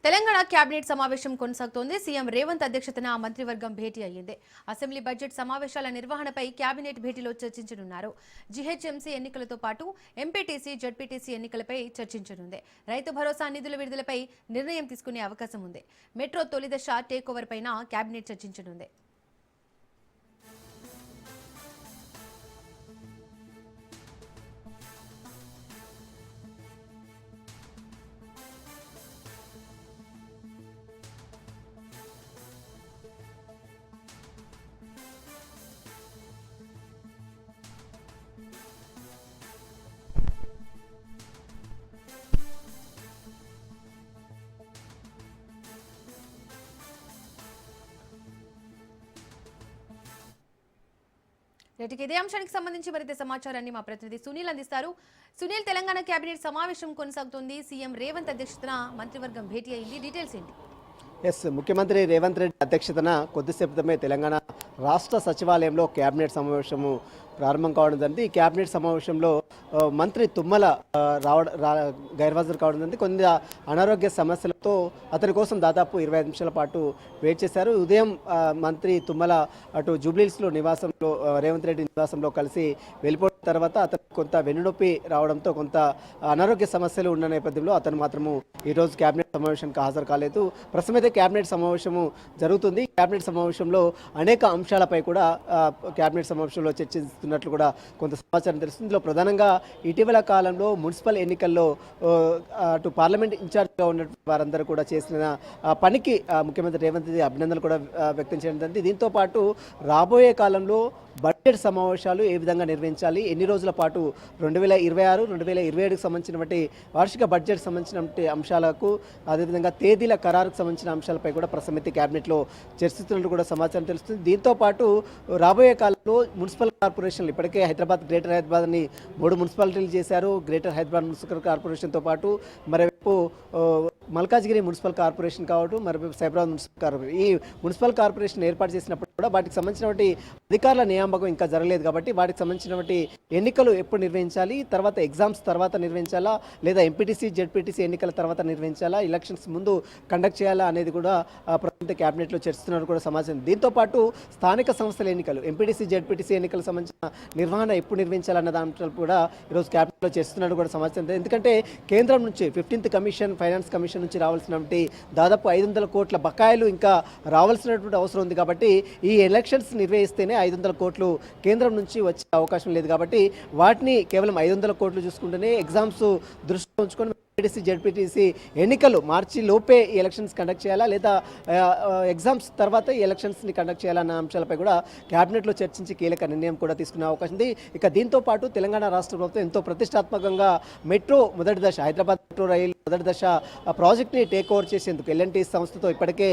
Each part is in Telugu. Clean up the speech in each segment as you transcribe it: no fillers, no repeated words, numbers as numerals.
తెలంగాణ కేబినెట్ సమావేశం కొనసాగుతోంది. సీఎం రేవంత్ అధ్యక్షతన మంత్రివర్గం భేటీ అయ్యింది. అసెంబ్లీ బడ్జెట్ సమావేశాల నిర్వహణపై కేబినెట్ భేటీలో చర్చించనున్నారు. జీహెచ్ఎంసీ ఎన్నికలతో పాటు ఎంపీటీసీ, జడ్పీటీసీ ఎన్నికలపై చర్చించనుంది. రైతు భరోసా నిధుల విడుదలపై నిర్ణయం తీసుకునే అవకాశం ఉంది. మెట్రో తొలిదశ టేక్ ఓవర్ పైన కేబినెట్ చర్చించనుంది. ఇదే అంశానికి సంబంధించి మరింత సమాచారాన్ని మా ప్రతినిధి సునీల్ అందిస్తారు. సునీల్, తెలంగాణ కేబినెట్ సమావేశం కొనసాగుతోంది. సీఎం రేవంత్ అధ్యక్షతన మంత్రివర్గం భేటీ అయింది. డీటెయిల్స్ ఏంటి? ముఖ్యమంత్రి రేవంత్ రెడ్డి అధ్యక్షతన కొద్దిసేపు క్రితమే తెలంగాణ రాష్ట్ర సచివాలయంలో కేబినెట్ సమావేశము ప్రారంభం కావడం జరిగింది. ఈ కేబినెట్ సమావేశంలో మంత్రి తుమ్మల గైర్హాజరు కావడం జరిగింది. కొన్ని అనారోగ్య సమస్యలతో అతని కోసం దాదాపు 25 నిమిషాల పాటు వెయిట్ చేశారు. ఉదయం మంత్రి తుమ్మల అటు జూబ్లీహిల్స్లో నివాసంలో రేవంత్ రెడ్డి నివాసంలో కలిసి వెళ్ళిపోయిన తర్వాత అతను కొంత వెన్నునొప్పి రావడంతో కొంత అనారోగ్య సమస్యలు ఉన్న నేపథ్యంలో అతను మాత్రము ఈరోజు కేబినెట్ సమావేశానికి హాజరు కాలేదు. ప్రస్తుతం అయితే కేబినెట్ సమావేశము జరుగుతుంది. కేబినెట్ సమావేశంలో అనేక అంశాలపై కూడా కేబినెట్ సమావేశంలో చర్చిస్తున్నట్లు కూడా కొంత సమాచారం తెలుస్తుంది. ఇందులో ప్రధానంగా ఇటీవల కాలంలో మున్సిపల్ ఎన్నికల్లో అటు పార్లమెంట్ ఇన్ఛార్జ్గా ఉన్న వారందరూ కూడా చేసిన పనికి ముఖ్యమంత్రి రేవంత్ రెడ్డి అభినందనలు కూడా వ్యక్తం చేయడం జరిగింది. దీంతో పాటు రాబోయే కాలంలో బడ్జెట్ సమావేశాలు ఏ విధంగా నిర్వహించాలి, ఎన్ని రోజుల పాటు 2026, 2027కి సంబంధించినటువంటి వార్షిక బడ్జెట్ సంబంధించినటువంటి అంశాలకు, అదేవిధంగా తేదీల ఖరారుకు సంబంధించిన అంశాలపై కూడా ప్రసమితి కేబినెట్లో చర్చిస్తున్నట్టు కూడా సమాచారం తెలుస్తుంది. దీంతో పాటు రాబోయే కాలంలో మున్సిపల్ కార్పొరేషన్లు ఇప్పటికే గ్రేటర్ హైదరాబాద్ని 3 మున్సిపాలిటీలు చేశారు. గ్రేటర్ హైదరాబాద్ మున్సిపల్ కార్పొరేషన్తో పాటు మరోవైపు మల్కాజ్గిరి మున్సిపల్ కార్పొరేషన్ కావడం, మరోవైపు సైబరాబాద్ మున్సిపల్ కార్పొరేషన్, ఈ మున్సిపల్ కార్పొరేషన్ ఏర్పాటు చేసినప్పుడు కూడా వాటికి సంబంధించినటువంటి అధికారుల నియామకం ఇంకా జరగలేదు. కాబట్టి వాటికి సంబంధించినటువంటి ఎన్నికలు ఎప్పుడు నిర్వహించాలి, తర్వాత ఎగ్జామ్స్ తర్వాత నిర్వహించాలా, లేదా ఎంపీటీసీ, జెడ్పీటీసీ ఎన్నికల తర్వాత నిర్వహించాలా, ఎలక్షన్స్ ముందు కండక్ట్ చేయాలా అనేది కూడా ప్రస్తుత కేబినెట్లో చర్చిస్తున్నట్టు కూడా సమాచారం. దీంతో పాటు స్థానిక సంస్థల ఎన్నికలు, ఎంపీటీసీ, జెడ్పీటీసీ ఎన్నికలకు సంబంధించిన నిర్వహణ ఎప్పుడు నిర్వహించాలన్న దాంట్లో కూడా ఈరోజు కేబినెట్లో చర్చిస్తున్నట్టు కూడా సమాచారం. ఎందుకంటే కేంద్రం నుంచి 15th కమిషన్, ఫైనాన్స్ కమిషన్ నుంచి రావాల్సినటువంటి దాదాపు 500 కోట్ల బకాయిలు ఇంకా రావాల్సినటువంటి అవసరం ఉంది. కాబట్టి ఈ ఎలక్షన్స్ నిర్వహిస్తేనే 500 కోట్లు కేంద్రం నుంచి వచ్చే అవకాశం లేదు. కాబట్టి వాటిని కేవలం 500 కోట్లు చూసుకుంటేనే ఎగ్జామ్స్ దృష్టిలో ఉంచుకొని ఎంపీటీసీ, జెడ్పీటీసీ ఎన్నికలు మార్చి లోపే ఈ ఎలక్షన్స్ కండక్ట్ చేయాలా, లేదా ఎగ్జామ్స్ తర్వాత ఈ ఎలక్షన్స్ని కండక్ట్ చేయాలన్న అంశాలపై కూడా కేబినెట్లో చర్చించి కీలక నిర్ణయం కూడా తీసుకునే అవకాశం ఉంది. ఇక దీంతో పాటు తెలంగాణ రాష్ట్ర ప్రభుత్వం ఎంతో ప్రతిష్టాత్మకంగా మెట్రో మొదటి దశ, హైదరాబాద్ మెట్రో రైలు మొదటి దశ ప్రాజెక్ట్ని టేక్ ఓవర్ చేసేందుకు ఎల్ఎన్టీ సంస్థతో ఇప్పటికే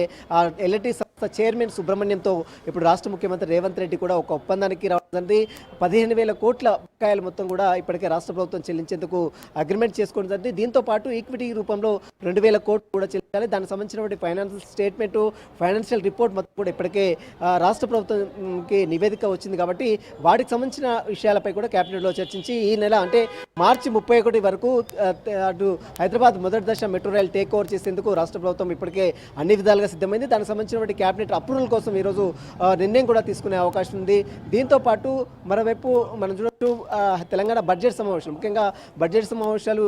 ఎల్ఎన్టీ సంస్థ చైర్మన్ సుబ్రహ్మణ్యంతో ఇప్పుడు రాష్ట్ర ముఖ్యమంత్రి రేవంత్ రెడ్డి కూడా ఒక ఒప్పందానికి రావడండి. 15,000 కోట్ల బకాయిలు మొత్తం కూడా ఇప్పటికే రాష్ట్ర ప్రభుత్వం చెల్లించేందుకు అగ్రిమెంట్ చేసుకోవడం జరిగింది. దీంతో పాటు ఈక్విటీ రూపంలో 2,000 కోట్లు కూడా చెల్లించాలి. దానికి సంబంధించినటువంటి ఫైనాన్షియల్ స్టేట్మెంట్, ఫైనాన్షియల్ రిపోర్ట్ మొత్తం కూడా ఇప్పటికే రాష్ట్ర ప్రభుత్వంకి నివేదిక వచ్చింది. కాబట్టి వాటికి సంబంధించిన విషయాలపై కూడా కేబినెట్లో చర్చించి ఈ నెల అంటే మార్చి 31 వరకు అటు హైదరాబాద్ మొదటి దశ మెట్రో రైల్ టేక్ ఓవర్ చేసేందుకు రాష్ట్ర ప్రభుత్వం ఇప్పటికే అన్ని విధాలుగా సిద్ధమైంది. దానికి సంబంధించినటువంటి కేబినెట్ అప్రూవల్ కోసం ఈరోజు నిర్ణయం కూడా తీసుకునే అవకాశం ఉంది. దీంతో పాటు మరోవైపు మనం చూడొచ్చు తెలంగాణ బడ్జెట్ సమావేశాలు, ముఖ్యంగా బడ్జెట్ సమావేశాలు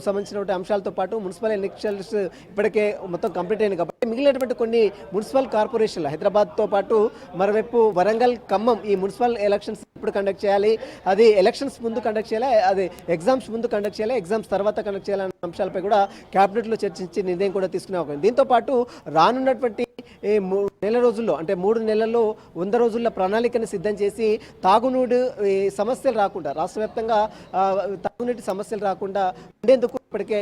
సంబంధించినటువంటి అంశాలతో పాటు మున్సిపల్ ఎలక్షన్స్ ఇప్పటికే మొత్తం కంప్లీట్ అయింది. కాబట్టి మిగిలినటువంటి కొన్ని మున్సిపల్ కార్పొరేషన్లు హైదరాబాద్తో పాటు మరోవైపు వరంగల్, ఖమ్మం ఈ మున్సిపల్ ఎలక్షన్స్ ఇప్పుడు కండక్ట్ చేయాలి, అది ఎలక్షన్స్ ముందు కండక్ట్ చేయాలి, అది ఎగ్జామ్స్ ముందు కండక్ట్ చేయాలి, ఎగ్జామ్స్ తర్వాత కండక్ట్ చేయాలన్న అంశాలపై కూడా కేబినెట్లో చర్చించి నిర్ణయం కూడా తీసుకునే అవకాశం. దీంతో పాటు రానున్నటువంటి 3 నెల రోజుల్లో అంటే 3 నెలల్లో 100 రోజుల ప్రణాళికను సిద్ధం చేసి తాగునీటి సమస్యలు రాకుండా, రాష్ట్ర వ్యాప్తంగా తాగునీటి సమస్యలు రాకుండా ఉండేందుకు ఇప్పటికే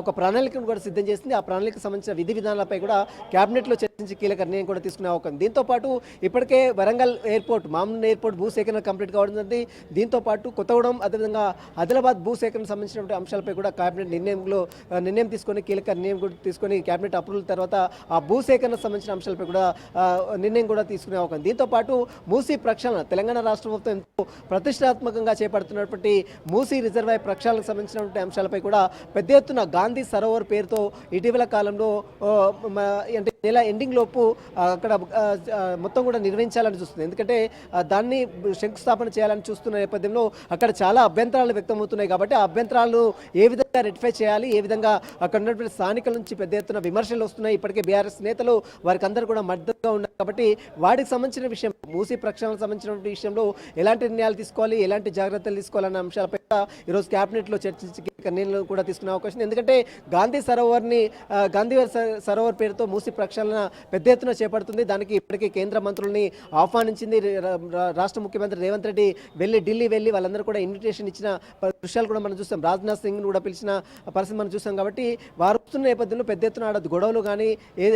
ఒక ప్రణాళికను కూడా సిద్ధం చేసింది. ఆ ప్రణాళికకు సంబంధించిన విధి విధానాలపై కూడా కేబినెట్లో చర్చించి కీలక నిర్ణయం కూడా తీసుకునే అవకాశం. దీంతో పాటు ఇప్పటికే వరంగల్ ఎయిర్పోర్ట్, మామూలు ఎయిర్పోర్ట్ భూసేకరణ కంప్లీట్ కావడం జరిగింది. దీంతో పాటు కొత్తగూడెం, అదేవిధంగా ఆదిలాబాద్ భూసేకరణకు సంబంధించినటువంటి అంశాలపై కూడా కేబినెట్ నిర్ణయం తీసుకొని కీలక నిర్ణయం కూడా తీసుకొని కేబినెట్ అప్రూవల్ తర్వాత ఆ భూసేకరణకు సంబంధించిన అంశాలపై కూడా నిర్ణయం కూడా తీసుకునే అవకాశం. దీంతో పాటు మూసీ ప్రక్షాళన, తెలంగాణ రాష్ట్ర ప్రభుత్వం ఎంతో ప్రతిష్టాత్మకంగా చేపడుతున్నటువంటి మూసీ రిజర్వాయర్ ప్రక్షాళనకు సంబంధించినటువంటి అంశాలపై కూడా పెద్ద ఎత్తున గాంధీ సరోవర్ పేరుతో ఇటీవల కాలంలో అంటే నెల ఎండింగ్ లోపు అక్కడ మొత్తం కూడా నిర్వహించాలని చూస్తుంది. ఎందుకంటే దాన్ని శంకుస్థాపన చేయాలని చూస్తున్న నేపథ్యంలో అక్కడ చాలా అభ్యంతరాలు వ్యక్తమవుతున్నాయి. కాబట్టి ఆ అభ్యంతరాలు ఏ విధంగా రెక్టిఫై చేయాలి, ఏ విధంగా అక్కడ ఉన్నటువంటి స్థానికుల నుంచి పెద్ద ఎత్తున విమర్శలు వస్తున్నాయి. ఇప్పటికే బీఆర్ఎస్ నేతలు వారికి అందరూ కూడా మద్దతుగా ఉన్నారు. కాబట్టి వాటికి సంబంధించిన విషయం, మూసీ ప్రక్షాళనకు సంబంధించిన విషయంలో ఎలాంటి నిర్ణయాలు తీసుకోవాలి, ఎలాంటి జాగ్రత్తలు తీసుకోవాలన్న అంశాలపై ఈరోజు క్యాబినెట్లో చర్చించి నిర్ణయాలు కూడా తీసుకునే అవకాశం ఉంది. ఎందుకంటే గాంధీ సరోవర్ పేరుతో మూసీ ప్రక్షాళన పెద్ద ఎత్తున చేపడుతుంది. దానికి ఇప్పటికే కేంద్ర మంత్రుల్ని ఆహ్వానించింది. రాష్ట్ర ముఖ్యమంత్రి రేవంత్ రెడ్డి ఢిల్లీ వెళ్ళి వాళ్ళందరూ కూడా ఇన్విటేషన్ ఇచ్చిన దృశ్యాలు కూడా మనం చూస్తాం. రాజ్నాథ్ సింగ్ కూడా పిలిచిన పరిస్థితి మనం చూస్తాం. కాబట్టి వారు వస్తున్న నేపథ్యంలో పెద్ద ఎత్తున గొడవలు కానీ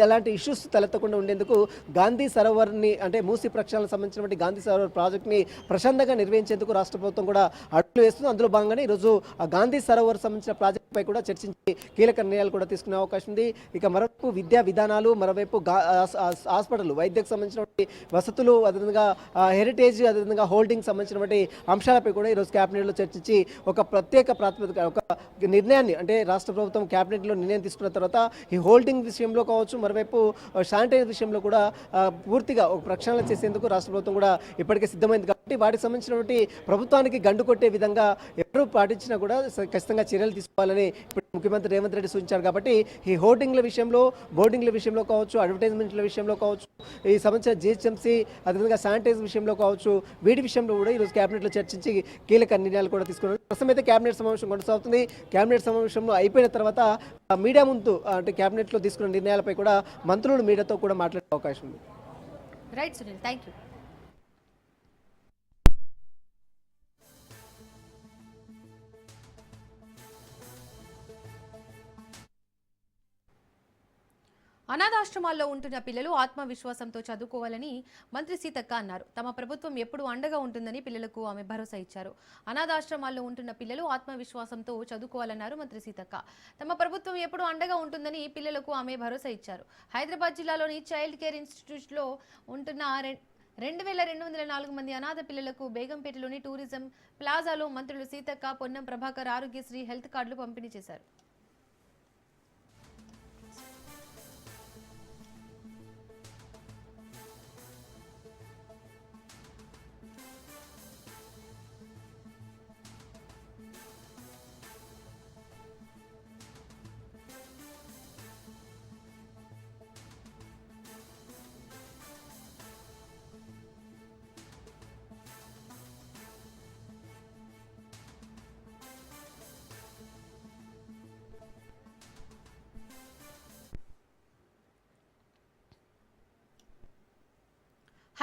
ఎలాంటి ఇష్యూస్ తలెత్తకుండా ఉండేందుకు గాంధీ సరోవర్ని అంటే మూసీ ప్రక్షాళనకు సంబంధించినటువంటి గాంధీ సరోవర్ ప్రాజెక్ట్ని ప్రశాంతంగా నిర్వహించేందుకు రాష్ట్ర ప్రభుత్వం కూడా అడుగులు వేస్తుంది. అందులో భాగంగానే ఈరోజు ఆ గాంధీ సరోవర్ సంబంధించిన ప్రాజెక్టుపై కూడా చర్చించి కీలక నిర్ణయాలు కూడా తీసుకునే అవకాశం ఉంది. ఇక మరోవైపు విద్యా విధానాలు, మరోవైపు హాస్పిటల్ వైద్యకు సంబంధించినటువంటి వసతులు, అదేవిధంగా హెరిటేజ్, అదేవిధంగా హోల్డింగ్ సంబంధించినటువంటి అంశాలపై కూడా ఈరోజు క్యాబినెట్లో చర్చించి ఒక ప్రత్యేక ప్రాతిపదిక ఒక నిర్ణయాన్ని అంటే రాష్ట్ర ప్రభుత్వం క్యాబినెట్లో నిర్ణయం తీసుకున్న తర్వాత ఈ హోల్డింగ్ విషయంలో కావచ్చు, మరోవైపు శానిటైజ్ విషయంలో కూడా పూర్తిగా ఒక ప్రక్షాళన చేసేందుకు రాష్ట్ర ప్రభుత్వం కూడా ఇప్పటికే సిద్ధమైంది. కాబట్టి వాటికి సంబంధించినటువంటి ప్రభుత్వానికి గండు కొట్టే విధంగా ఎవరు పాటించినా కూడా ఖచ్చితంగా చర్యలు తీసుకోవాలని ఇప్పుడు ముఖ్యమంత్రి రేవంత్ రెడ్డి సూచించారు. కాబట్టి ఈ బోర్డింగ్ల విషయంలో కావచ్చు, అడ్వర్టైజ్మెంట్ల విషయంలో కావచ్చు, ఈ సంబంధించిన జిహెచ్ఎంసీ, అదేవిధంగా శానిటైజ్ విషయంలో కావచ్చు, వీటి విషయంలో కూడా ఈరోజు క్యాబినెట్లో చర్చించి కీలక నిర్ణయాలు కూడా తీసుకున్నారు. ప్రస్తుతం అయితే క్యాబినెట్ సమావేశం కొనసాగుతుంది. క్యాబినెట్ సమావేశంలో అయిపోయిన తర్వాత మీడియా ముందు అంటే క్యాబినెట్లో తీసుకున్న నిర్ణయాలపై కూడా మంత్రులు మీడియాతో కూడా మాట్లాడే అవకాశం ఉంది. Right Sunil, thank you. అనాథాశ్రమాల్లో ఉంటున్న పిల్లలు ఆత్మవిశ్వాసంతో చదువుకోవాలని మంత్రి సీతక్క అన్నారు. తమ ప్రభుత్వం ఎప్పుడూ అండగా ఉంటుందని పిల్లలకు ఆమె భరోసా ఇచ్చారు. అనాథాశ్రమాల్లో ఉంటున్న పిల్లలు ఆత్మవిశ్వాసంతో చదువుకోవాలన్నారు మంత్రి సీతక్క. తమ ప్రభుత్వం ఎప్పుడూ అండగా ఉంటుందని పిల్లలకు ఆమె భరోసా ఇచ్చారు. హైదరాబాద్ జిల్లాలోని చైల్డ్ కేర్ ఇన్స్టిట్యూట్లో ఉంటున్న 2204 మంది అనాథ పిల్లలకు బేగంపేటలోని టూరిజం ప్లాజాలో మంత్రులు సీతక్క, పొన్నం ప్రభాకర్ ఆరోగ్యశ్రీ హెల్త్ కార్డులు పంపిణీ చేశారు.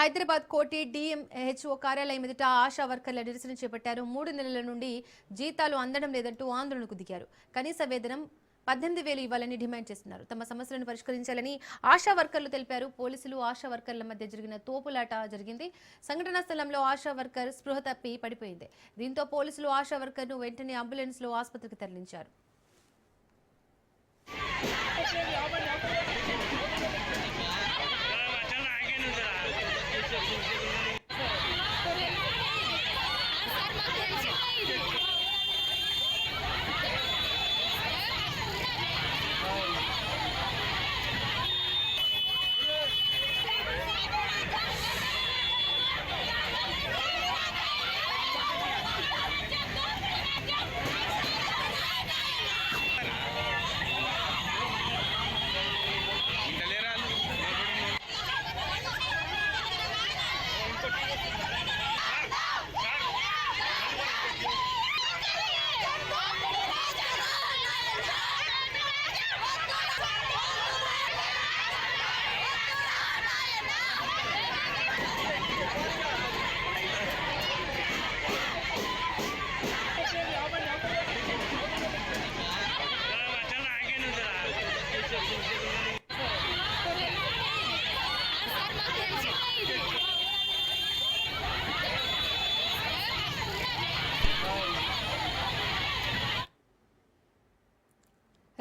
హైదరాబాద్ కోటి డిఎంహెచ్ఓ కార్యాలయం ఎదుట ఆశా వర్కర్ల నిరసన చేపట్టారు. 3 నెలల నుండి జీతాలు అందడం లేదంటూ ఆందోళనకు దిగారు. కనీస వేతనం 18,000 ఇవ్వాలని డిమాండ్ చేస్తున్నారు. తమ సమస్యలను పరిష్కరించాలని ఆశా వర్కర్లు తెలిపారు. పోలీసులు ఆశా వర్కర్ల మధ్య జరిగిన తోపులాట జరిగింది. సంఘటనా స్థలంలో ఆశా వర్కర్ స్పృహ తప్పి పడిపోయింది. దీంతో పోలీసులు ఆశా వర్కర్ను వెంటనే అంబులెన్స్ లో ఆసుపత్రికి తరలించారు.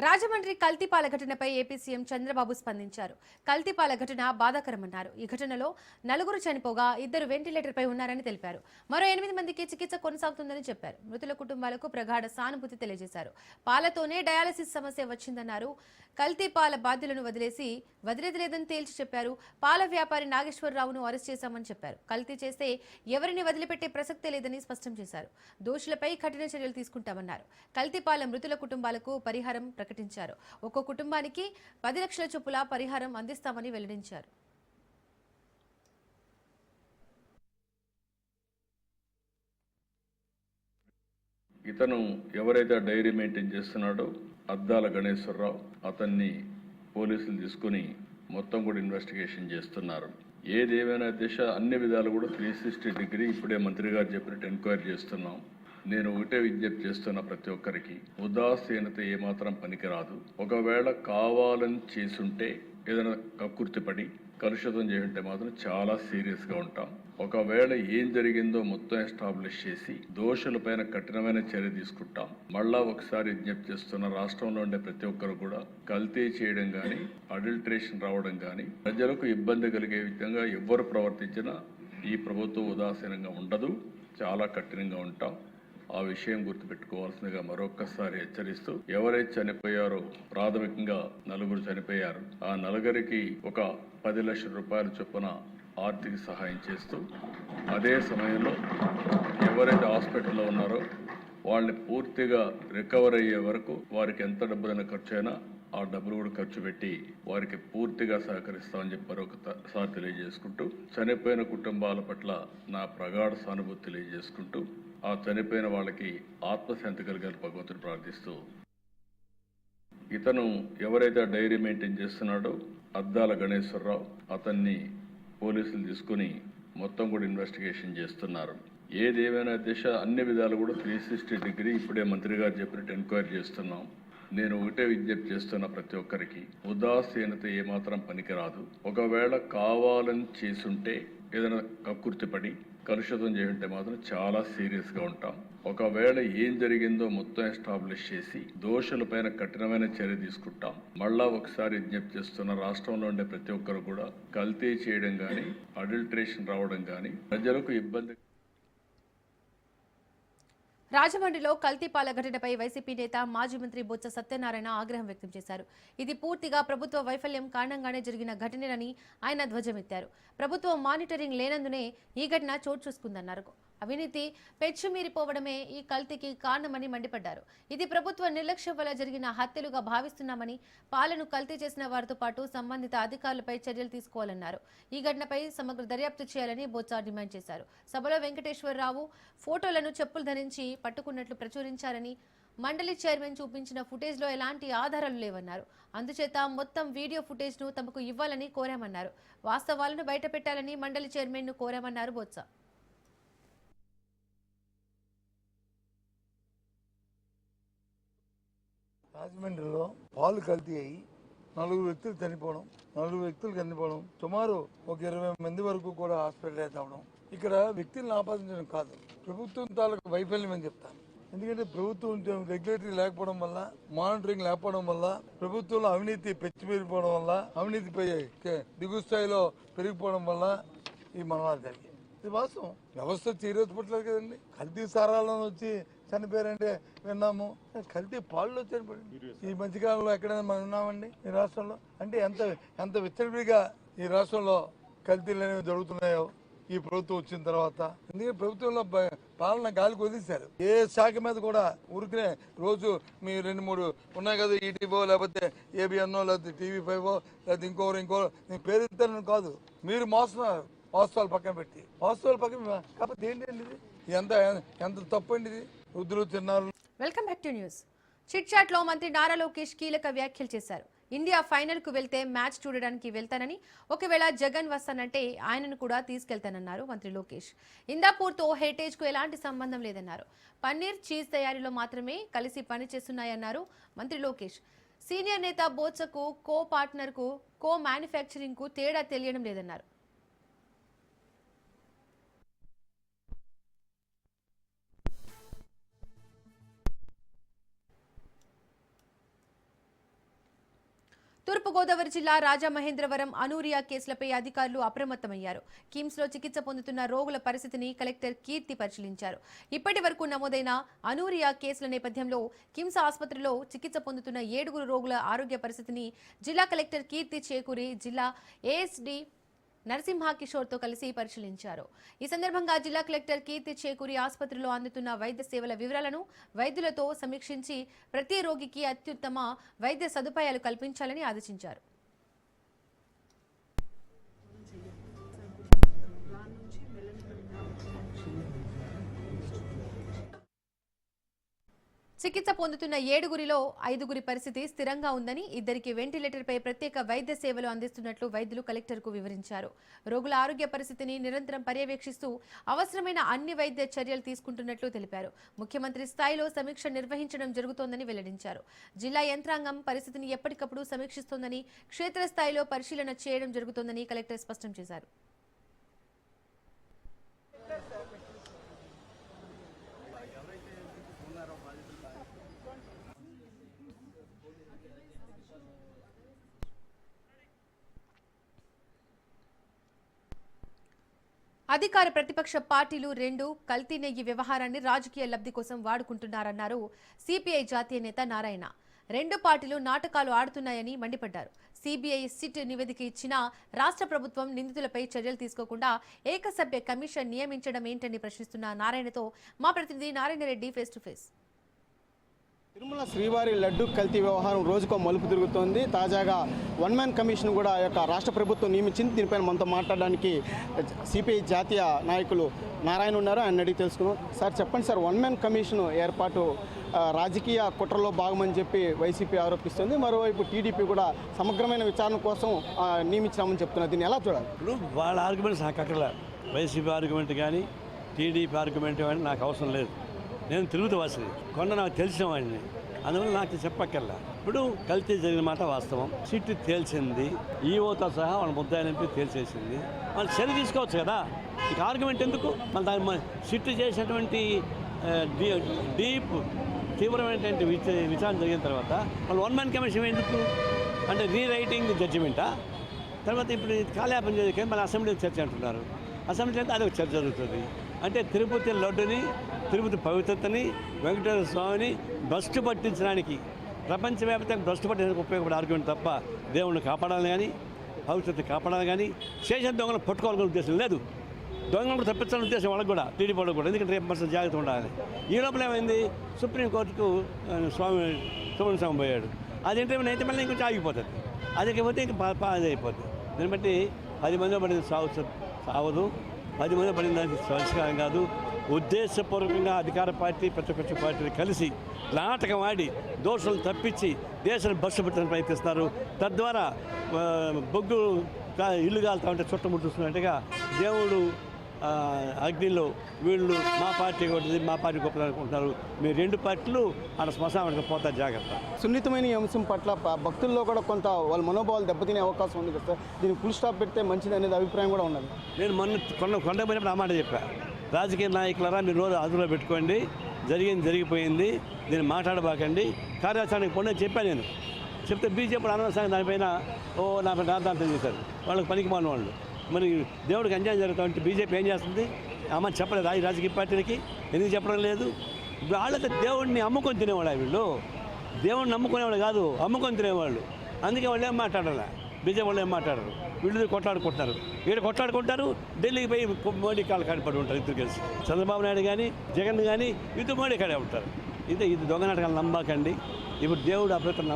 రాజమండ్రి కల్తీపాల ఘటనపై ఏపీ సీఎం చంద్రబాబు స్పందించారు. కల్తీపాల ఘటన బాధాకరమన్నారు. ఈ ఘటనలో 4 చనిపోగా 2 వెంటిలేటర్పై ఉన్నారని తెలిపారు. మరో 8 మందికి చికిత్స కొనసాగుతుందని చెప్పారు. మృతుల కుటుంబాలకు ప్రగాఢ సానుభూతి తెలియజేశారు. పాలతోనే డయాలసిస్ సమస్య వచ్చిందన్నారు. కల్తీపాల బాధ్యులను వదిలేది లేదని తేల్చి చెప్పారు. పాల వ్యాపారి నాగేశ్వరరావును అరెస్ట్ చేశామని చెప్పారు. కల్తీ చేస్తే ఎవరిని వదిలిపెట్టే ప్రసక్తే లేదని స్పష్టం చేశారు. దోషులపై కఠిన చర్యలు తీసుకుంటామన్నారు. కల్తీపాల మృతుల కుటుంబాలకు పరిహారం ప్రకటించారు. ఒక్కో కుటుంబానికి 10 లక్షల చొప్పుల పరిహారం అందిస్తామని వెల్లడించారు. ఇతను ఎవరైతే డైరీ మెయింటైన్ చేస్తున్నాడో అద్దాల గణేశ్వరరావు, అతన్ని పోలీసులు తీసుకుని మొత్తం కూడా ఇన్వెస్టిగేషన్ చేస్తున్నారు. ఏదేమైనా దిశ అన్ని విధాలు కూడా 360 డిగ్రీ ఇప్పుడే మంత్రి గారు చెప్పినట్టు ఎంక్వైరీ చేస్తున్నాం. నేను ఒకటే విజ్ఞప్తి చేస్తున్న ప్రతి ఒక్కరికి ఉదాసీనత ఏమాత్రం పనికిరాదు. ఒకవేళ కావాలని చేసుంటే ఏదైనా కక్కుర్తిపడి కలుషితం చేయంటే మాత్రం చాలా సీరియస్గా ఉంటాం. ఒకవేళ ఏం జరిగిందో మొత్తం ఎస్టాబ్లిష్ చేసి దోషులపైన కఠినమైన చర్య తీసుకుంటాం. మళ్ళా ఒకసారి విజ్ఞప్తి చేస్తున్న రాష్ట్రంలో ఉండే ప్రతి ఒక్కరు కూడా కల్తీ చేయడం కానీ అడల్ట్రేషన్ రావడం కానీ ప్రజలకు ఇబ్బంది కలిగే విధంగా ఎవ్వరు ప్రవర్తించినా ఈ ప్రభుత్వం ఉదాసీనంగా ఉండదు, చాలా కఠినంగా ఉంటాం. ఆ విషయం గుర్తుపెట్టుకోవాల్సిందిగా మరొక్కసారి హెచ్చరిస్తూ, ఎవరైతే చనిపోయారో ప్రాథమికంగా 4 చనిపోయారు. ఆ 4కి ఒక 10 లక్షల రూపాయల చొప్పున ఆర్థిక సహాయం చేస్తూ, అదే సమయంలో ఎవరైతే హాస్పిటల్లో ఉన్నారో వాళ్ళని పూర్తిగా రికవర్ అయ్యే వరకు వారికి ఎంత డబ్బులైనా ఖర్చు అయినా ఆ డబ్బులు కూడా ఖర్చు పెట్టి వారికి పూర్తిగా సహకరిస్తామని చెప్పి మరొకసారి తెలియజేసుకుంటూ, చనిపోయిన కుటుంబాల పట్ల నా ప్రగాఢ సానుభూతి తెలియజేసుకుంటూ, ఆ చనిపోయిన వాళ్ళకి ఆత్మశాంతి కలిగారు భగవంతుని ప్రార్థిస్తూ, ఇతను ఎవరైతే డైరీ మెయింటైన్ చేస్తున్నాడో అద్దాల గణేశ్వరరావు, అతన్ని పోలీసులు తీసుకుని మొత్తం కూడా ఇన్వెస్టిగేషన్ చేస్తున్నారు. ఏదేమైనా దిశ అన్ని విధాలు కూడా 360 డిగ్రీ ఇప్పుడే మంత్రి గారు చెప్పినట్టు ఎంక్వైరీ చేస్తున్నాం. నేను ఒకటే విజ్ఞప్తి చేస్తున్న ప్రతి ఒక్కరికి ఉదాసీనత ఏమాత్రం పనికిరాదు. ఒకవేళ కావాలని చేసుంటే ఏదైనా కక్కుర్తిపడి కలుషితం చేయంటే మాత్రం చాలా సీరియస్గా ఉంటాం. ఒకవేళ ఏం జరిగిందో మొత్తం ఎస్టాబ్లిష్ చేసి దోషులపైన కఠినమైన చర్య తీసుకుంటాం. మళ్ళా ఒకసారి విజ్ఞప్తి చేస్తున్న రాష్ట్రంలో ఉండే ప్రతి ఒక్కరు కూడా కల్తీ చేయడం కానీ అడల్ట్రేషన్ రావడం కానీ ప్రజలకు ఇబ్బంది. రాజమండ్రిలో కల్తీపాల ఘటనపై వైసీపీ నేత మాజీ మంత్రి బొత్స సత్యనారాయణ ఆగ్రహం వ్యక్తం చేశారు. ఇది పూర్తిగా ప్రభుత్వ వైఫల్యం కారణంగానే జరిగిన ఘటనేనని ఆయన ధ్వజమెత్తారు. ప్రభుత్వం మానిటరింగ్ లేనందునే ఈ ఘటన చోటు చూసుకుందన్నారు. అవినీతి పెచ్చుమీరిపోవడమే ఈ కల్తీకి కారణమని మండిపడ్డారు. ఇది ప్రభుత్వ నిర్లక్ష్యం వల్ల జరిగిన హత్యలుగా భావిస్తున్నామని, పాలను కల్తీ చేసిన వారితో పాటు సంబంధిత అధికారులపై చర్యలు తీసుకోవాలన్నారు. ఈ ఘటనపై సమగ్ర దర్యాప్తు చేయాలని బొత్స డిమాండ్ చేశారు. సభలో వెంకటేశ్వరరావు ఫోటోలను చెప్పులు ధరించి పట్టుకున్నట్లు ప్రచురించారని, మండలి చైర్మన్ చూపించిన ఫుటేజ్లో ఎలాంటి ఆధారాలు లేవన్నారు. అందుచేత మొత్తం వీడియో ఫుటేజ్ను తమకు ఇవ్వాలని కోరామన్నారు. వాస్తవాలను బయటపెట్టాలని మండలి చైర్మన్ను కోరామన్నారు బొత్స. రాజమండ్రిలో పాలు కల్తీ అయ్యి 4 వ్యక్తులు చనిపోవడం, 4 వ్యక్తులు చనిపోవడం, సుమారు ఒక 20 మంది వరకు కూడా హాస్పిటలైజ్ అవ్వడం. ఇక్కడ వ్యక్తులను ఆపాదించడం కాదు, ప్రభుత్వం తాలూకు వైఫల్యం అని చెప్తాను. ఎందుకంటే ప్రభుత్వం రెగ్యులేటరీ లేకపోవడం వల్ల, మానిటరింగ్ లేకపోవడం వల్ల, ప్రభుత్వంలో అవినీతి పెచ్చిపెరిగిపోవడం వల్ల, అవినీతిపై దిగువ స్థాయిలో పెరిగిపోవడం వల్ల ఈ మరణాలు జరిగాయి. ఇది వాస్తవం. వ్యవస్థ చీరోజు పట్టలేదు కదండి. కల్తీ సారాలను వచ్చి చనిపోయారంటే విన్నాము, కల్తీ పాళ్ళు చనిపోయింది. ఈ మధ్యకాలంలో ఎక్కడైనా మనం ఉన్నామండి ఈ రాష్ట్రంలో? అంటే ఎంత విచ్చలవిడిగా ఈ రాష్ట్రంలో కల్తీలు అనేవి జరుగుతున్నాయో ఈ ప్రభుత్వం వచ్చిన తర్వాత. ఎందుకంటే ప్రభుత్వంలో పాలన గాలికి వదిలేశారు. ఏ శాఖ మీద కూడా ఊరికనే రోజు మీ 2-3 ఉన్నాయి కదా, ఈటీవో లేకపోతే ఏబిఎన్నో లేకపోతే TV5 లేకపోతే ఇంకో నేను పేరు కాదు, మీరు మోస్తున్నారు. వాస్తవాలు పక్కన పెట్టి కాకపోతే ఏంటండి ఇది? ఎంత తప్పు అండి ఇది? వృద్ధులు తిన్నారు. Welcome back to news. Chit chat లో మంత్రి నారా లోకేష్ కీలక వ్యాఖ్యలు చేశారు. ఇండియా ఫైనల్ కు వెళ్తే మ్యాచ్ చూడడానికి వెళ్తానని, ఒకవేళ జగన్ వస్తానంటే ఆయనను కూడా తీసుకెళ్తానన్నారు మంత్రి లోకేష్. ఇందాపూర్ తో హెరిటేజ్ కు ఎలాంటి సంబంధం లేదన్నారు. పన్నీర్ చీజ్ తయారీలో మాత్రమే కలిసి పనిచేస్తున్నాయన్నారు మంత్రి లోకేష్. సీనియర్ నేత బోత్సకు కో పార్ట్నర్ కు కో మ్యానుఫ్యాక్చరింగ్ కు తేడా తెలియడం లేదన్నారు. తూర్పుగోదావరి జిల్లా రాజమహేంద్రవరం అనూరియా కేసులపై అధికారులు అప్రమత్తమయ్యారు. కిమ్స్లో చికిత్స పొందుతున్న రోగుల పరిస్థితిని కలెక్టర్ కీర్తి పరిశీలించారు. ఇప్పటి వరకు నమోదైన అనూరియా కేసుల నేపథ్యంలో కిమ్స్ ఆసుపత్రిలో చికిత్స పొందుతున్న 7 రోగుల ఆరోగ్య పరిస్థితిని జిల్లా కలెక్టర్ కీర్తి చేకూరి జిల్లా ఏఎస్డీ నరసింహ కిషోర్తో కలిసి పరిశీలించారు. ఈ సందర్భంగా జిల్లా కలెక్టర్ కీర్తి చేకూరి ఆసుపత్రిలో అందుతున్న వైద్య సేవల వివరాలను వైద్యులతో సమీక్షించి ప్రతి రోగికి అత్యుత్తమ వైద్య సదుపాయాలు కల్పించాలని ఆదేశించారు. చికిత్స పొందుతున్న 7 5 పరిస్థితి స్థిరంగా ఉందని, 2 వెంటిలేటర్పై ప్రత్యేక వైద్య సేవలు అందిస్తున్నట్లు వైద్యులు కలెక్టర్కు వివరించారు. రోగుల ఆరోగ్య పరిస్థితిని నిరంతరం పర్యవేక్షిస్తూ అవసరమైన అన్ని వైద్య చర్యలు తీసుకుంటున్నట్లు తెలిపారు. ముఖ్యమంత్రి స్థాయిలో సమీక్ష నిర్వహించడం జరుగుతోందని వెల్లడించారు. జిల్లా యంత్రాంగం పరిస్థితిని ఎప్పటికప్పుడు సమీక్షిస్తోందని, క్షేత్రస్థాయిలో పరిశీలన చేయడం జరుగుతోందని కలెక్టర్ స్పష్టం చేశారు. అధికార ప్రతిపక్ష పార్టీలు 2 కల్తీ నెయ్యి వ్యవహారాన్ని రాజకీయ లబ్ధి కోసం వాడుకుంటున్నారన్నారు సిపిఐ జాతీయ నేత నారాయణ. 2 పార్టీలు నాటకాలు ఆడుతున్నాయని మండిపడ్డారు. సిబిఐ సిట్ నివేదిక ఇచ్చినా రాష్ట్ర ప్రభుత్వం నిందితులపై చర్యలు తీసుకోకుండా ఏకసభ్య కమిషన్ నియమించడం ఏంటని ప్రశ్నిస్తున్న నారాయణతో మా ప్రతినిధి Narayana Reddy face to face. Tirumala శ్రీవారి లడ్డు కల్తీ వ్యవహారం రోజుకో మలుపు తిరుగుతోంది. తాజాగా 1 మ్యాన్ కమిషన్ కూడా రాష్ట్ర ప్రభుత్వం నియమించింది. దీనిపైన మనతో మాట్లాడడానికి సిపిఐ జాతీయ నాయకులు నారాయణ ఉన్నారు. ఆయన అడిగి తెలుసుకున్నాం. సార్ చెప్పండి సార్, 1 మ్యాన్ కమిషన్ ఏర్పాటు రాజకీయ కుట్రలో భాగమని చెప్పి వైసీపీ ఆరోపిస్తుంది. మరోవైపు టీడీపీ కూడా సమగ్రమైన విచారణ కోసం నియమించామని చెప్తున్నారు. దీన్ని ఎలా చూడాలి? ఇప్పుడు వాళ్ళ ఆర్గ్యుమెంట్స్ నాకు అక్కడ వైసీపీ ఆర్గ్యుమెంట్ కానీ టీడీపీ ఆర్గ్యుమెంట్ కానీ నాకు అవసరం లేదు. నేను తిరుగుతూ వాసిని కొండ నాకు తెలిసిన వాడిని, అందువల్ల నాకు చెప్పక్కర్లా. ఇప్పుడు కల్తీ జరిగిన మాట వాస్తవం. సిట్ తేల్చింది, ఈఓతో సహా వాళ్ళ ముద్దాయిని తేల్చేసింది. వాళ్ళు చర్య తీసుకోవచ్చు కదా, ఇక ఆర్గ్యుమెంట్ ఎందుకు? మళ్ళీ దాన్ని సిట్ చేసినటువంటి డీప్ తీవ్రమైనటువంటి విచారణ జరిగిన తర్వాత వాళ్ళు 1 మ్యాన్ కమిషన్ ఎందుకు అంటే రీరైటింగ్ జడ్జిమెంటా? తర్వాత ఇప్పుడు కాలయాపన చేసి మళ్ళీ అసెంబ్లీ చర్చ అంటున్నారు. అసెంబ్లీ అంటే అదొక చర్చ జరుగుతుంది. అంటే తిరుపతి లడ్డుని, తిరుపతి పవిత్రతని, వెంకటేశ్వర స్వామిని భ్రష్టు పట్టించడానికి, ప్రపంచవ్యాప్తంగా భ్రష్టు పట్టించడానికి ఉపయోగపడే ఆర్గ్యుమెంట్ తప్ప దేవుణ్ణి కాపాడాలని కానీ పవిత్రత కాపాడాలని కానీ చేసిన దొంగలను పట్టుకోవాలనే ఉద్దేశం లేదు. దొంగలను తప్పించాలనే ఉద్దేశం వాళ్ళకి కూడా, టీడీపీ వాళ్ళకి కూడా. ఎందుకంటే రేపు మనసు జాగ్రత్త ఉండాలి. ఈ లోపల ఏమైంది, సుప్రీంకోర్టుకు సుబ్రహ్మణ్య స్వామి పోయాడు. అది ఇంటర్వ్యూ అయితే మళ్ళీ ఇంకొంచెం ఆగిపోతుంది. అది పోతే ఇంకా అది అయిపోతుంది. దీన్ని బట్టి 10 మంది పడింది సావదు, 10 మంది పడిన దానికి పరిష్కారం కాదు. ఉద్దేశపూర్వకంగా అధికార పార్టీ ప్రతిపక్ష పార్టీలు కలిసి నాటకం ఆడి దోషులను తప్పించి దేశాన్ని బస్సు పెట్టడానికి ప్రయత్నిస్తున్నారు. తద్వారా బొగ్గు ఇల్లు కాలుతా ఉంటే చుట్టముట్టుస్తున్నట్టుగా దేవుడు అగ్నిలో వీళ్ళు మా పార్టీ కొట్టింది, మా పార్టీ గొప్పది అనుకుంటున్నారు. మీరు 2 పార్టీలు ఆడ శ్మశానానికి పోతారు, జాగ్రత్త. సున్నితమైన ఈ అంశం పట్ల భక్తుల్లో కూడా కొంత వాళ్ళ మనోభావాలు దెబ్బతినే అవకాశం ఉంది కదా సార్. దీనికి ఫుల్ స్టాప్ పెడితే మంచిది అనేది అభిప్రాయం కూడా ఉన్నది. నేను మొన్న కొండ పోయినప్పుడు ఆ మాట చెప్పా, రాజకీయ నాయకులరా మీరు రోజు అదుపులో పెట్టుకోండి, జరిగింది జరిగిపోయింది, దీన్ని మాట్లాడబాకండి, కార్యాచరణకు పోండి అని చెప్పాను. నేను చెప్తే బీజేపీ అనవసరంగా దానిపైన నా రాద్ధాంతం చేశారు. వాళ్ళకి పనికి మాలిన వాళ్ళు. మరి దేవుడికి అన్యాయం జరుగుతామంటే బీజేపీ ఏం చేస్తుంది? అమ్మ చెప్పలేదు ఈ రాజకీయ పార్టీలకి, ఎందుకు చెప్పడం లేదు? వాళ్ళతో దేవుడిని అమ్ముకొని తినేవాళ్ళు, వీళ్ళు దేవుడిని నమ్ముకునేవాళ్ళు కాదు, అమ్ముకొని తినేవాళ్ళు. అందుకే వాళ్ళు ఏం మాట్లాడాలి, బీజేపీ వాళ్ళు ఏం మాట్లాడరు. వీళ్ళు కొట్లాడుకుంటారు, వీళ్ళు కొట్లాడుకుంటారు, ఢిల్లీకి పోయి మోడీ కాళ్ళు కాడిపడి ఉంటారు ఇద్దరు కలిసి. చంద్రబాబు నాయుడు కానీ జగన్ కానీ ఇద్దరు మోడీ కాడే ఉంటారు. ఇది దొంగ నాటకాలు నమ్మకండి. ఇప్పుడు దేవుడు అభ్యర్థులు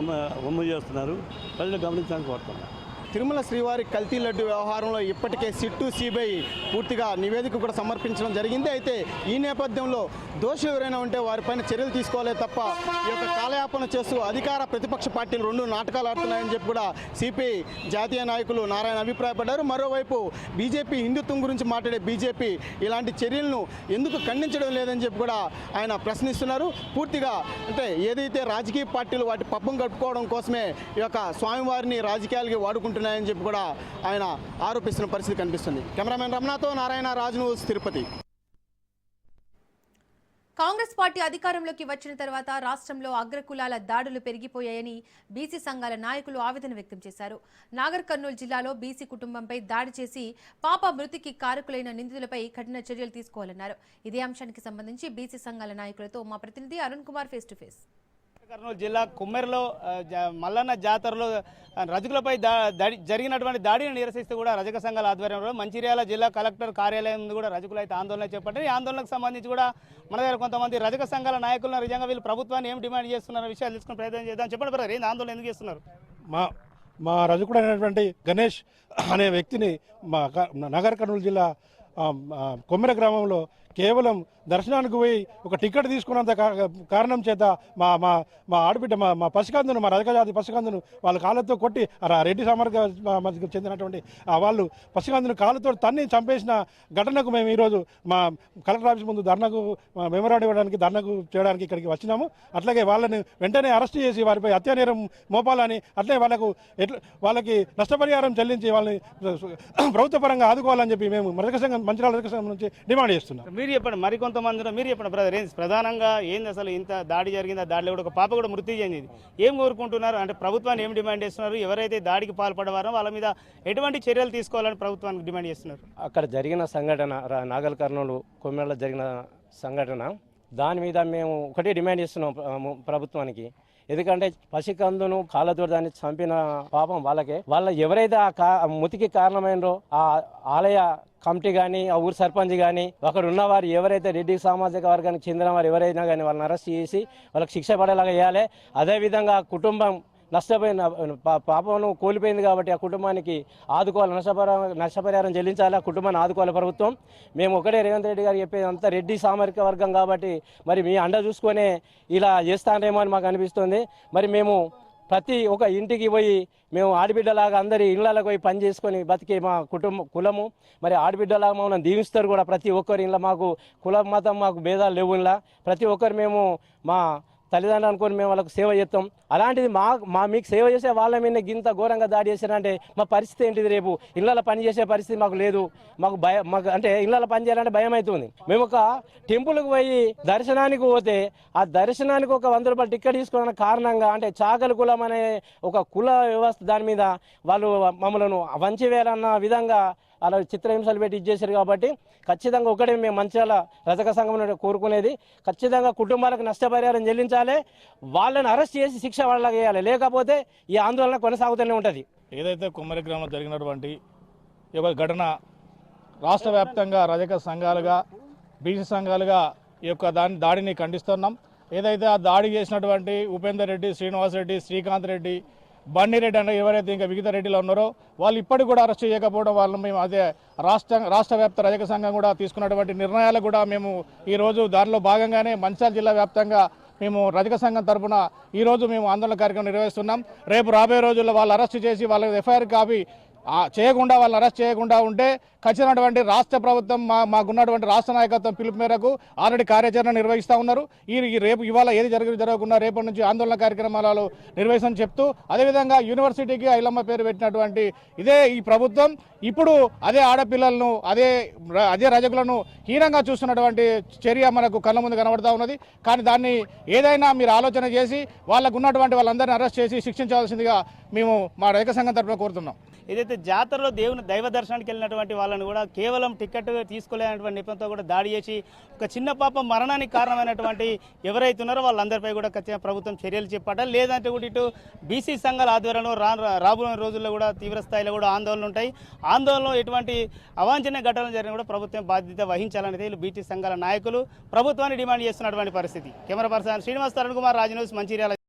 అమలు చేస్తున్నారు, ప్రజలు గమనించాలని కోరుతున్నారు. తిరుమల శ్రీవారి కల్తీ లడ్డు వ్యవహారంలో ఇప్పటికే సిట్టు సిబిఐ పూర్తిగా నివేదిక కూడా సమర్పించడం జరిగింది. అయితే ఈ నేపథ్యంలో దోషులు ఎవరైనా ఉంటే వారిపైన చర్యలు తీసుకోవాలే తప్ప ఈ యొక్క కాలయాపన చేస్తూ అధికార ప్రతిపక్ష పార్టీలు 2 నాటకాలు ఆడుతున్నాయని చెప్పి కూడా సిపిఐ జాతీయ నాయకులు నారాయణ అభిప్రాయపడ్డారు. మరోవైపు బీజేపీ హిందుత్వం గురించి మాట్లాడే బీజేపీ ఇలాంటి చర్యలను ఎందుకు ఖండించడం లేదని చెప్పి కూడా ఆయన ప్రశ్నిస్తున్నారు. పూర్తిగా అంటే ఏదైతే రాజకీయ పార్టీలు వాటి పబ్బం కట్టుకోవడం కోసమే ఈ యొక్క స్వామివారిని రాజకీయాలకి వాడుకుంటున్నారని చెప్పి కూడా ఆయన ఆరోపిస్తున్న పరిస్థితి కనిపిస్తుంది. కెమెరామెన్ రమణతో నారాయణ, రాజ్ న్యూస్, తిరుపతి. కాంగ్రెస్ పార్టీ అధికారంలోకి వచ్చిన తర్వాత రాష్ట్రంలో అగ్రకులాల దాడులు పెరిగిపోయాయని బీసీ సంఘాల నాయకులు ఆవేదన వ్యక్తం చేశారు. నాగర్ కర్నూలు జిల్లాలో బీసీ కుటుంబంపై దాడి చేసి పాప మృతికి కారకులైన నిందితులపై కఠిన చర్యలు తీసుకోవాలన్నారు. ఇదే అంశానికి సంబంధించి బీసీ సంఘాల నాయకులతో మా ప్రతినిధి Arun Kumar face to face. Kurnool జిల్లా కుమ్మెరలో మల్లన్న జాతరలో రజకులపై జరిగినటువంటి దాడిని నిరసిస్తూ కూడా రజక సంఘాల ఆధ్వర్యంలో మంచిర్యాల జిల్లా కలెక్టర్ కార్యాలయం ముందు కూడా రజకులు అయితే ఆందోళన చేపట్టారు. ఈ ఆందోళనకు సంబంధించి కూడా మన దగ్గర కొంతమంది రజక సంఘాల నాయకులను నిజంగా వీళ్ళు ప్రభుత్వాన్ని ఏం డిమాండ్ చేస్తున్న విషయాలు తెలుసుకుని ప్రయత్నం చేద్దాం. చెప్పండి బ్రదర్, ఏంది ఆందోళన ఎందుకు చేస్తున్నారు? మా రజకుడు అయినటువంటి గణేష్ అనే వ్యక్తిని మా నగర్ కర్నూలు జిల్లా కొమ్మెర గ్రామంలో కేవలం దర్శనానికి పోయి ఒక టికెట్ తీసుకున్నంత కారణం చేత మా మా మా ఆడబిడ్డ మా పసికందును, మా రజకజాతి పసికందును వాళ్ళ కాళ్ళతో కొట్టి రెడ్డి సామర్థ్య చెందినటువంటి వాళ్ళు పసికందును కాళ్ళతో తన్ని చంపేసిన ఘటనకు మేము ఈరోజు మా కలెక్టర్ ఆఫీస్ ముందు ధర్నాకు మెమోరాండం ఇవ్వడానికి ధర్నాకు చేయడానికి ఇక్కడికి వచ్చినాము. అట్లాగే వాళ్ళని వెంటనే అరెస్ట్ చేసి వారిపై హత్యానేరం మోపాలని, అట్లే వాళ్ళకి నష్టపరిహారం చెల్లించి వాళ్ళని ప్రభుత్వ పరంగా ఆదుకోవాలని చెప్పి మేము మంచిర్యాల రజక సంఘం నుంచి డిమాండ్ చేస్తున్నాం. మీరు చెప్పండి, మరికొంతమంది మీరు చెప్పండి బ్రదర్, ప్రధానంగా ఏంది అసలు ఇంత దాడి జరిగింది, ఆ దాడిలో కూడా ఒక పాప కూడా మృతి చెందింది. ఏం కోరుకుంటున్నారు అంటే ప్రభుత్వాన్ని ఏం డిమాండ్ చేస్తున్నారు? ఎవరైతే దాడికి పాల్పడవారో వాళ్ళ మీద ఎటువంటి చర్యలు తీసుకోవాలని ప్రభుత్వానికి డిమాండ్ చేస్తున్నారు? అక్కడ జరిగిన సంఘటన నాగర్ కర్నూలు కొమ్మెరలో జరిగిన సంఘటన, దాని మీద మేము ఒకటే డిమాండ్ చేస్తున్నాం ప్రభుత్వానికి. ఎందుకంటే పసికందును కాళ్ళతో దాన్ని చంపిన పాపం వాళ్ళ ఎవరైతే ఆ మృతికి కారణమైనరో ఆ ఆలయ కమిటీ కానీ, ఆ ఊరు సర్పంచ్ కానీ, అక్కడ ఉన్నవారు ఎవరైతే రెడ్డి సామాజిక వర్గానికి చెందిన వారు ఎవరైనా కానీ వాళ్ళని అరెస్ట్ చేసి వాళ్ళకి శిక్ష పడేలాగా చేయాలి. అదేవిధంగా కుటుంబం నష్టపోయిన పాపను కోల్పోయింది కాబట్టి ఆ కుటుంబానికి ఆదుకోవాలి, నష్టపరిహారం చెల్లించాలి, ఆ కుటుంబాన్ని ఆదుకోవాలి ప్రభుత్వం. మేము ఒకటే రేవంత్ రెడ్డి గారు చెప్పేది అంతా రెడ్డి సామరిక వర్గం కాబట్టి మరి మీ అండ చూసుకొనే ఇలా చేస్తానేమో అని మాకు అనిపిస్తుంది. మరి మేము ప్రతి ఒక్క ఇంటికి పోయి మేము ఆడబిడ్డలాగా అందరి ఇళ్లకు పోయి పని చేసుకొని బతికే మా కులము మరి ఆడబిడ్డలాగా మమ్మల్ని దీవిస్తారు కూడా. ప్రతి ఒక్కరి ఇంట్లో మాకు కుల మతం మాకు భేదాలు లేవు. ఇలా ప్రతి ఒక్కరు మేము మా తల్లిదండ్రులు అనుకొని మేము వాళ్ళకు సేవ చేస్తాం. అలాంటిది మీకు సేవ చేసే వాళ్ళ మీద గింత ఘోరంగా దాడి చేశారంటే మా పరిస్థితి ఏంటిది? రేపు ఇళ్లలో పని చేసే పరిస్థితి మాకు లేదు. మాకు అంటే ఇళ్లలో పని చేయాలంటే భయం అవుతుంది. మేము ఒక టెంపుల్కి పోయి దర్శనానికి పోతే ఆ దర్శనానికి ఒక 100 రూపాయలు టికెట్ తీసుకోవడానికి కారణంగా అంటే చాకలి కులం అనే ఒక కుల వ్యవస్థ దాని మీద వాళ్ళు మమ్మల్ని వంచివేయాలన్న విధంగా అలా చిత్రహింసలు పెట్టి ఇచ్చేసారు. కాబట్టి ఖచ్చితంగా ఒకటే మేము మంచిర్యాల రజక సంఘం కోరుకునేది, ఖచ్చితంగా కుటుంబాలకు నష్టపరిహారం చెల్లించాలి, వాళ్ళని అరెస్ట్ చేసి శిక్ష వాళ్ళకి వేయాలి. లేకపోతే ఈ ఆందోళన కొనసాగుతూనే ఉంటుంది. ఏదైతే కుమ్మరి గ్రామంలో జరిగినటువంటి ఈ యొక్క ఘటన రాష్ట్ర వ్యాప్తంగా రజక సంఘాలుగా బీసీ సంఘాలుగా ఈ యొక్క దాడిని ఖండిస్తున్నాం. ఏదైతే ఆ దాడి చేసినటువంటి ఉపేందర్ రెడ్డి, శ్రీనివాస్ రెడ్డి, శ్రీకాంత్ రెడ్డి, బండిరెడ్డి అంటే ఎవరైతే ఇంకా వివిధ రెడ్డిలో ఉన్నారో వాళ్ళు ఇప్పటికి కూడా అరెస్ట్ చేయకపోవడం వల్ల మేము అదే రాష్ట్ర వ్యాప్త రజక సంఘం కూడా తీసుకున్నటువంటి నిర్ణయాలు కూడా మేము ఈరోజు దానిలో భాగంగానే మంచిర్యాల జిల్లా వ్యాప్తంగా మేము రజక సంఘం తరఫున ఈరోజు మేము ఆందోళన కార్యక్రమం నిర్వహిస్తున్నాం. రేపు రాబోయే రోజుల్లో వాళ్ళు అరెస్ట్ చేసి వాళ్ళకి ఎఫ్ఐఆర్ కాపీ చేయకుండా వాళ్ళని అరెస్ట్ చేయకుండా ఉంటే ఖచ్చితమైనటువంటి రాష్ట్ర ప్రభుత్వం మాకున్నటువంటి రాష్ట్ర నాయకత్వం పిలుపు మేరకు ఆల్రెడీ కార్యాచరణ నిర్వహిస్తూ ఉన్నారు. ఇవాళ ఏది జరగకుండా రేపటి నుంచి ఆందోళన కార్యక్రమాలు నిర్వహిస్తామని చెప్తూ, అదేవిధంగా యూనివర్సిటీకి ఐలమ్మ పేరు పెట్టినటువంటి ఈ ప్రభుత్వం ఇప్పుడు అదే ఆడపిల్లలను అదే రజకులను హీనంగా చూస్తున్నటువంటి చర్య మనకు కళ్ళ ముందు కనబడతా ఉన్నది. కానీ దాన్ని ఏదైనా మీరు ఆలోచన చేసి వాళ్ళకు ఉన్నటువంటి వాళ్ళందరినీ అరెస్ట్ చేసి శిక్షించవలసిందిగా మేము మా రజక సంఘం తరఫున కోరుతున్నాం. ఏదైతే జాతరలో దైవ దర్శనానికి వెళ్ళినటువంటి వాళ్ళని కూడా కేవలం టికెట్ తీసుకోలేనటువంటి నిపుణతో కూడా దాడి చేసి ఒక చిన్న పాప మరణానికి కారణమైనటువంటి ఎవరైతే ఉన్నారో వాళ్ళందరిపై కూడా ఖచ్చితంగా ప్రభుత్వం చర్యలు చేపట్టాలి. లేదంటే కూడా ఇటు బీసీ సంఘాల ఆధ్వర్యంలో రాబోయే రోజుల్లో కూడా తీవ్ర స్థాయిలో కూడా ఆందోళనలు ఉంటాయి. ఆందోళనలో ఎటువంటి అవాంఛనీయ ఘటనలు జరిగినా కూడా ప్రభుత్వం బాధ్యత వహించాలనేది బీసీ సంఘాల నాయకులు ప్రభుత్వాన్ని డిమాండ్ చేస్తున్నటువంటి పరిస్థితి. Camera person Srinivas, Arun Kumar, Raj news, Mancherial.